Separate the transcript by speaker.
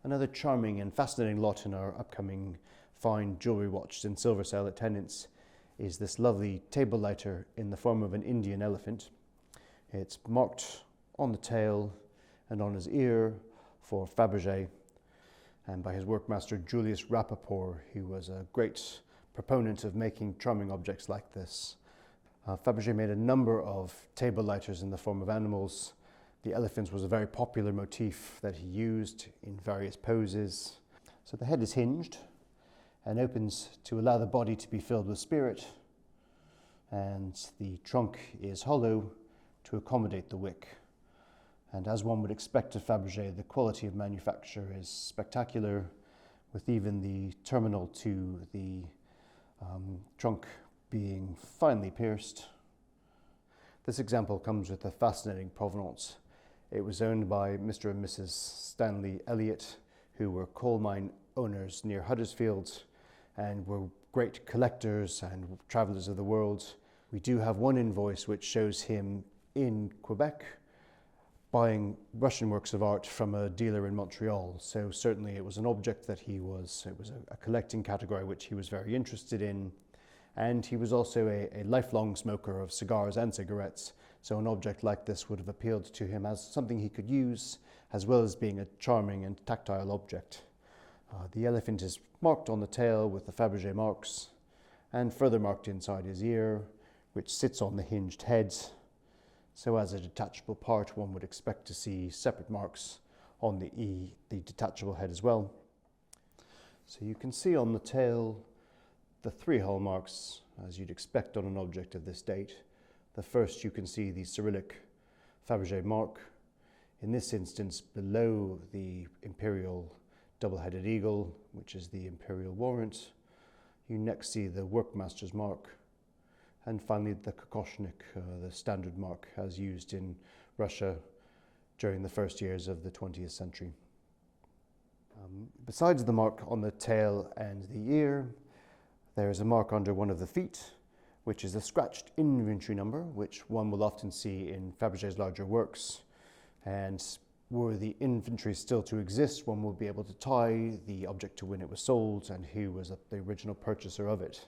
Speaker 1: Another charming and fascinating lot in our upcoming fine jewellery watch in silver sale at Tennants is this lovely table lighter in the form of an Indian elephant. It's marked on the tail and on his ear for Faberge, and by his workmaster Julius Rappaport, who was a great proponent of making charming objects like this. Faberge made a number of table lighters in the form of animals. The elephant was a very popular motif that he used in various poses. So the head is hinged and opens to allow the body to be filled with spirit, and the trunk is hollow to accommodate the wick. And as one would expect of Faberge, the quality of manufacture is spectacular, with even the terminal to the trunk being finely pierced. This example comes with a fascinating provenance. It was owned by Mr. and Mrs. Stanley Elliott, who were coal mine owners near Huddersfield and were great collectors and travellers of the world. We do have one invoice which shows him in Quebec buying Russian works of art from a dealer in Montreal. So certainly it was an object that it was a collecting category which he was very interested in. And he was also a lifelong smoker of cigars and cigarettes. So an object like this would have appealed to him as something he could use, as well as being a charming and tactile object. The elephant is marked on the tail with the Faberge marks, and further marked inside his ear, which sits on the hinged head. So as a detachable part, one would expect to see separate marks on the detachable head as well. So you can see on the tail the 3 hallmarks, as you'd expect on an object of this date. The first, you can see the Cyrillic Faberge mark, in this instance below the imperial double-headed eagle, which is the imperial warrant. You next see the workmaster's mark, and finally the kokoshnik, the standard mark as used in Russia during the first years of the 20th century. Besides the mark on the tail and the ear, there is a mark under one of the feet, which is a scratched inventory number, which one will often see in Faberge's larger works. And were the inventory still to exist, one will be able to tie the object to when it was sold and who was the original purchaser of it.